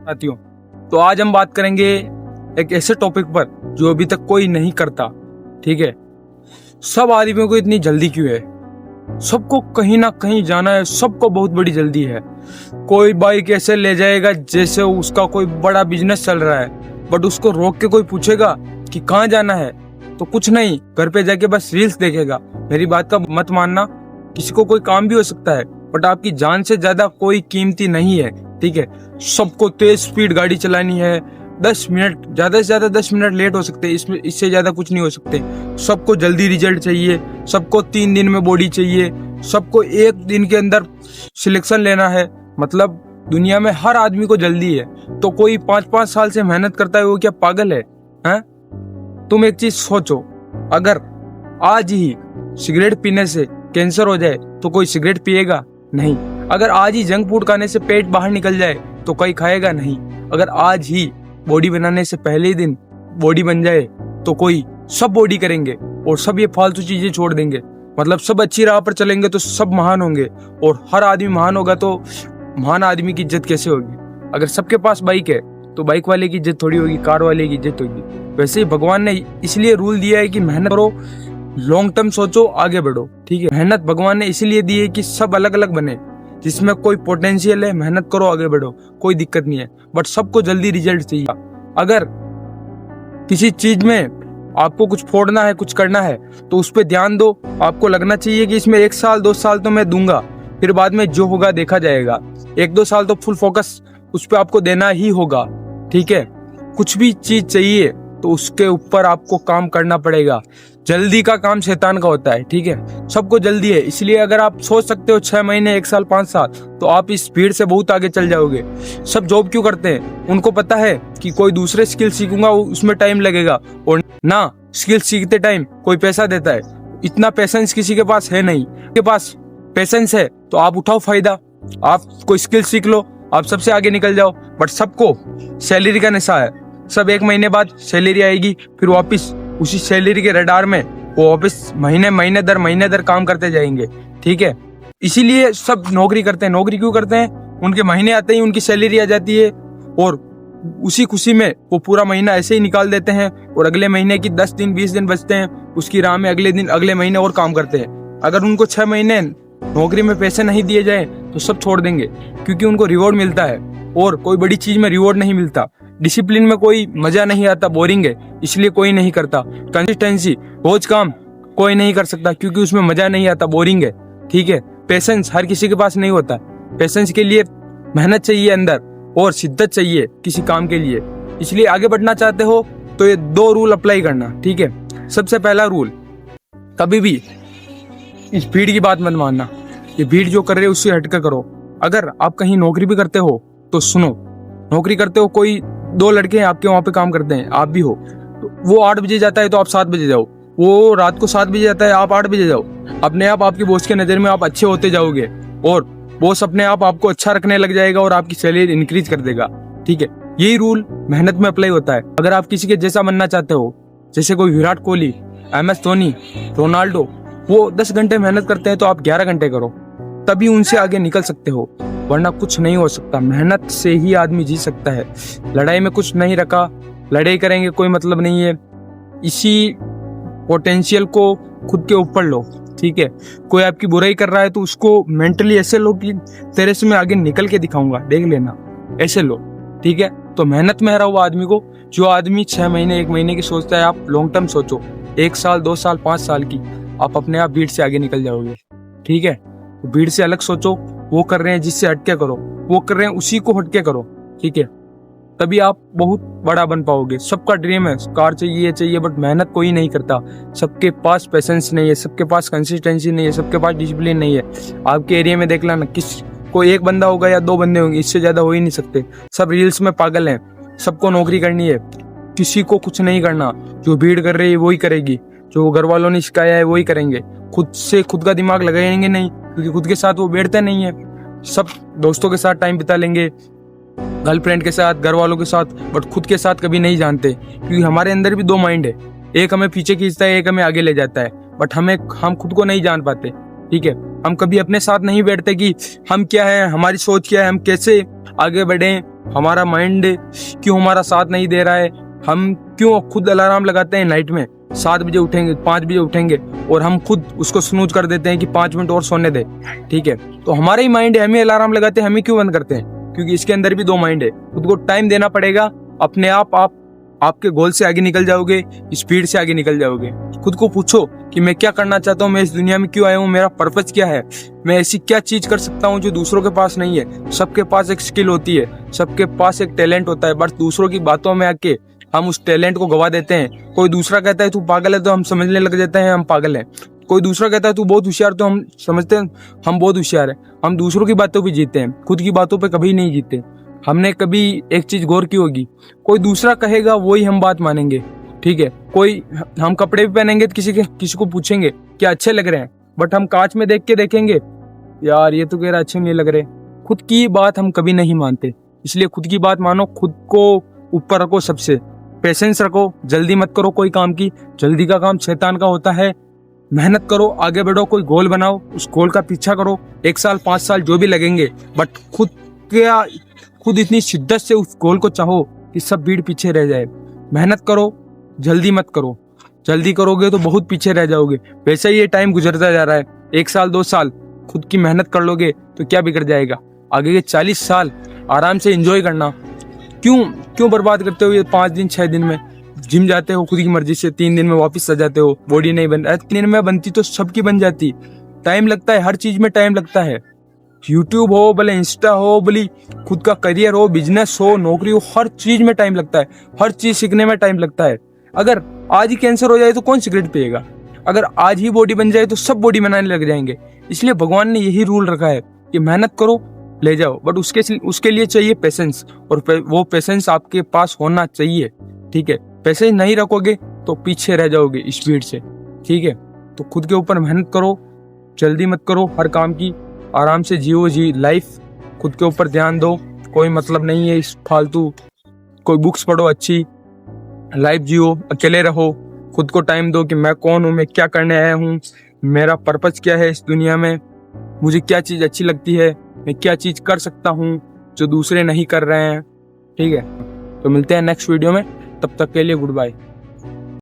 साथियों, तो आज हम बात करेंगे एक ऐसे टॉपिक पर जो अभी तक कोई नहीं करता। ठीक है, सब आदमियों को इतनी जल्दी क्यों है? सबको कहीं ना कहीं जाना है, सबको बहुत बड़ी जल्दी है। कोई बाइक ऐसे ले जाएगा जैसे उसका कोई बड़ा बिजनेस चल रहा है, बट उसको रोक के कोई पूछेगा कि कहाँ जाना है तो कुछ नहीं, घर पे जाके बस रील्स देखेगा। मेरी बात का मत मानना, किसी को कोई काम भी हो सकता है, बट आपकी जान से ज्यादा कोई कीमती नहीं है। ठीक है, सबको तेज स्पीड गाड़ी चलानी है, 10 मिनट ज्यादा से ज्यादा 10 मिनट लेट हो सकते हैं, इसमें इससे ज्यादा कुछ नहीं हो सकते। सबको जल्दी रिजल्ट चाहिए, सबको 3 दिन में बॉडी चाहिए, सबको 1 दिन के अंदर सिलेक्शन लेना है। मतलब दुनिया में हर आदमी को जल्दी है। तो कोई 5-5 साल से मेहनत करता है, वो क्या पागल है? तुम एक चीज सोचो, अगर आज ही सिगरेट पीने से कैंसर हो जाए तो कोई सिगरेट पिएगा? नहीं। अगर आज ही जंक फूड खाने से पेट बाहर निकल जाए तो कोई खाएगा? नहीं। अगर आज ही बॉडी बनाने से पहले ही दिन बॉडी बन जाए तो कोई सब बॉडी करेंगे और सब ये फालतू चीजें छोड़ देंगे। मतलब सब अच्छी राह पर चलेंगे तो सब महान होंगे, और हर आदमी महान होगा तो महान आदमी की इज्जत कैसे होगी? अगर सबके पास बाइक है तो बाइक वाले की इज्जत थोड़ी होगी, कार वाले की इज्जत होगी। वैसे ही भगवान ने इसलिए रूल दिया है कि मेहनत करो, लॉन्ग टर्म सोचो, आगे बढ़ो। ठीक है, मेहनत भगवान ने इसलिए दी है कि सब अलग अलग बने, जिसमें कोई पोटेंशियल है मेहनत करो, आगे बढ़ो, कोई दिक्कत नहीं है। बट सबको जल्दी रिजल्ट चाहिए। अगर किसी चीज में आपको कुछ फोड़ना है, कुछ करना है, तो उस पर ध्यान दो। आपको लगना चाहिए कि इसमें 1 साल 2 साल तो मैं दूंगा, फिर बाद में जो होगा देखा जाएगा। 1-2 साल तो फुल फोकस उस पर आपको देना ही होगा। ठीक है, कुछ भी चीज चाहिए तो उसके ऊपर आपको काम करना पड़ेगा। जल्दी का काम शैतान का होता है। ठीक है, सबको जल्दी है, इसलिए अगर आप सोच सकते हो 6 महीने, 1 साल, 5 साल, तो आप इस भीड़ से बहुत आगे चल जाओगे। सब जॉब क्यों करते हैं? उनको पता है कि कोई दूसरे स्किल सीखूंगा उसमें टाइम लगेगा, और ना स्किल सीखते टाइम कोई पैसा देता है। इतना पैसेंस किसी के पास है नहीं। के पास पैसेंस है तो आप उठाओ फायदा, आप कोई स्किल सीख लो, आप सबसे आगे निकल जाओ। बट सबको सैलरी का नशा है। सब 1 महीने बाद सैलरी आएगी, फिर वापस उसी सैलरी के रडार में वो वापस महीने दर काम करते जाएंगे। ठीक है, इसीलिए सब नौकरी करते हैं। नौकरी क्यों करते हैं? उनके महीने आते ही उनकी सैलरी आ जाती है, और उसी खुशी में वो पूरा महीना ऐसे ही निकाल देते हैं, और अगले महीने की 10 दिन 20 दिन बचते हैं, उसकी राह में अगले दिन अगले महीने और काम करते हैं। अगर उनको 6 महीने नौकरी में पैसे नहीं दिए जाए तो सब छोड़ देंगे, क्योंकि उनको रिवॉर्ड मिलता है, और कोई बड़ी चीज में रिवॉर्ड नहीं मिलता। डिसिप्लिन में कोई मजा नहीं आता, बोरिंग है, इसलिए कोई नहीं करता। कंसिस्टेंसी, रोज काम कोई नहीं कर सकता, क्योंकि उसमें मजा नहीं आता, बोरिंग है। ठीक है, पेशेंस हर किसी के पास नहीं होता। पेशेंस के लिए मेहनत चाहिए अंदर, और शिद्दत चाहिए किसी काम के लिए। इसलिए आगे बढ़ना चाहते हो तो ये 2 रूल अप्लाई करना। ठीक है, सबसे पहला रूल, कभी भी इस भीड़ की बात मत मानना। ये भीड़ जो कर रहे है उससे हटकर करो। अगर आप कहीं नौकरी भी करते हो तो सुनो, नौकरी करते हो, कोई 2 लड़के हैं आपके वहां पे काम करते हैं, आप भी हो, तो वो 8 बजे जाता है तो आप 7 बजे जाओ, वो रात को 7 बजे जाता है, आप 8 बजे जाओ। अपने आप आपके बॉस के नजर में आप अच्छे होते जाओगे, और बॉस अपने आप आपको अच्छा रखने लग जाएगा, और आपकी सैलरी इंक्रीज कर देगा। ठीक है, यही रूल मेहनत में अप्लाई होता है। अगर आप किसी के जैसा बनना चाहते हो, जैसे कोई विराट कोहली, MS धोनी, रोनाल्डो, वो 10 घंटे मेहनत करते हैं तो आप 11 घंटे करो, तभी उनसे आगे निकल सकते हो, वरना कुछ नहीं हो सकता। मेहनत से ही आदमी जी सकता है। लड़ाई में कुछ नहीं रखा, लड़ाई करेंगे कोई मतलब नहीं है। इसी पोटेंशियल को खुद के ऊपर लो। ठीक है, कोई आपकी बुराई कर रहा है तो उसको मेंटली ऐसे लो कि तेरे से मैं आगे निकल के दिखाऊंगा, देख लेना, ऐसे लो। ठीक है, तो मेहनत में हरा हुआ आदमी को, जो आदमी 6 महीने 1 महीने की सोचता है, आप लॉन्ग टर्म सोचो, 1 साल 2 साल 5 साल की, आप अपने आप भीड़ से आगे निकल जाओगे। ठीक है, तो भीड़ से अलग सोचो, वो कर रहे हैं जिससे हटके करो, वो कर रहे हैं उसी को हटके करो। ठीक है, तभी आप बहुत बड़ा बन पाओगे। सबका ड्रीम है कार चाहिए, बट मेहनत कोई नहीं करता। सबके पास पेशेंस नहीं है, सबके पास कंसिस्टेंसी नहीं है, सबके पास डिसिप्लिन नहीं है। आपके एरिया में देख लेना, किस कोई 1 बंदा होगा या 2 बंदे होंगे, इससे ज्यादा हो ही नहीं सकते। सब रील्स में पागल हैं, सबको नौकरी करनी है, किसी को कुछ नहीं करना। जो भीड़ कर रही है वही करेगी, जो घर वालों ने सिखाया है वही करेंगे। खुद से खुद का दिमाग लगाएंगे नहीं, क्योंकि खुद के साथ वो बैठते नहीं है। सब दोस्तों के साथ टाइम बिता लेंगे, गर्लफ्रेंड के साथ, घर वालों के साथ, बट खुद के साथ कभी नहीं जानते, क्योंकि हमारे अंदर भी 2 माइंड है, एक हमें पीछे खींचता है, एक हमें आगे ले जाता है, बट हम खुद को नहीं जान पाते। ठीक है, हम कभी अपने साथ नहीं बैठते कि हम क्या है, हमारी सोच क्या है, हम कैसे आगे बढ़े, हमारा माइंड क्यों हमारा साथ नहीं दे रहा है, हम क्यों खुद अलार्म लगाते हैं नाइट में 7 बजे उठेंगे, 5 बजे उठेंगे और हम खुद उसको स्नूज कर देते हैं कि 5 मिनट और सोने दे, ठीक है। तो हमारा ही माइंड है, हम ही अलार्म लगाते हैं, हम ही क्यों बंद करते हैं? क्योंकि इसके अंदर भी 2 माइंड है। खुद को टाइम देना पड़ेगा, अपने आप आपके गोल से आगे निकल जाओगे, स्पीड से आगे निकल जाओगे। खुद को पूछो कि मैं क्या करना चाहता हूँ, मैं इस दुनिया में क्यों आया हूँ, मेरा पर्पस क्या है, मैं ऐसी क्या चीज कर सकता हूँ जो दूसरों के पास नहीं है। सबके पास एक स्किल होती है, सबके पास एक टैलेंट होता है, बस दूसरों की बातों में आके हम उस टैलेंट को गवा देते हैं। कोई दूसरा कहता है तू पागल है तो हम समझने लग जाते हैं हम पागल हैं। कोई दूसरा कहता है तू बहुत होशियार, तो हम समझते हैं हम बहुत होशियार है। हम दूसरों की बातों पे जीते हैं, खुद की बातों पे कभी नहीं जीते। हमने कभी एक चीज गौर की होगी, कोई दूसरा कहेगा वही हम बात मानेंगे, ठीक है। कोई हम कपड़े भी पहनेंगे तो किसी को पूछेंगे क्या अच्छे लग रहे हैं, बट हम कांच में देख के देखेंगे यार ये तो कह रहा अच्छे नहीं लग रहे। खुद की बात हम कभी नहीं मानते, इसलिए खुद की बात मानो, खुद को ऊपर रखो, सबसे पेशेंस रखो, जल्दी मत करो कोई काम की, जल्दी का काम शैतान का होता है। मेहनत करो, आगे बढ़ो, कोई गोल बनाओ, उस गोल का पीछा करो, 1 साल 5 साल जो भी लगेंगे, बट खुद इतनी शिद्दत से उस गोल को चाहो कि सब भीड़ पीछे रह जाए। मेहनत करो, जल्दी मत करो, जल्दी करोगे तो बहुत पीछे रह जाओगे। वैसे ही ये टाइम गुजरता जा रहा है, 1 साल 2 साल खुद की मेहनत कर लोगे तो क्या बिगड़ जाएगा। आगे के 40 साल आराम से एंजॉय करना। क्यों बर्बाद करते हो ये 5 दिन 6 दिन में? जिम जाते हो खुद की मर्जी से, 3 दिन में वापस आ जाते हो, बॉडी नहीं बन 3 दिन में बनती तो सबकी बन जाती। टाइम लगता है, हर चीज में टाइम लगता है। यूट्यूब हो, भले इंस्टा हो, भले खुद का करियर हो, बिजनेस हो, नौकरी हो, हर चीज में टाइम लगता है, हर चीज सीखने में टाइम लगता है। अगर आज ही कैंसर हो जाए तो कौन सिगरेट पिएगा? अगर आज ही बॉडी बन जाए तो सब बॉडी बनाने लग जाएंगे। इसलिए भगवान ने यही रूल रखा है कि मेहनत करो, ले जाओ, बट उसके लिए चाहिए पेशेंस, और वो पेशेंस आपके पास होना चाहिए, ठीक है। पेशेंस नहीं रखोगे तो पीछे रह जाओगे स्पीड से, ठीक है। तो खुद के ऊपर मेहनत करो, जल्दी मत करो, हर काम की आराम से जियो लाइफ, खुद के ऊपर ध्यान दो, कोई मतलब नहीं है इस फालतू। कोई बुक्स पढ़ो, अच्छी लाइफ जियो, अकेले रहो, खुद को टाइम दो कि मैं कौन हूँ, मैं क्या करने आया हूँ, मेरा पर्पस क्या है इस दुनिया में, मुझे क्या चीज़ अच्छी लगती है, मैं क्या चीज़ कर सकता हूँ जो दूसरे नहीं कर रहे हैं, ठीक है। तो मिलते हैं नेक्स्ट वीडियो में, तब तक के लिए गुड बाय।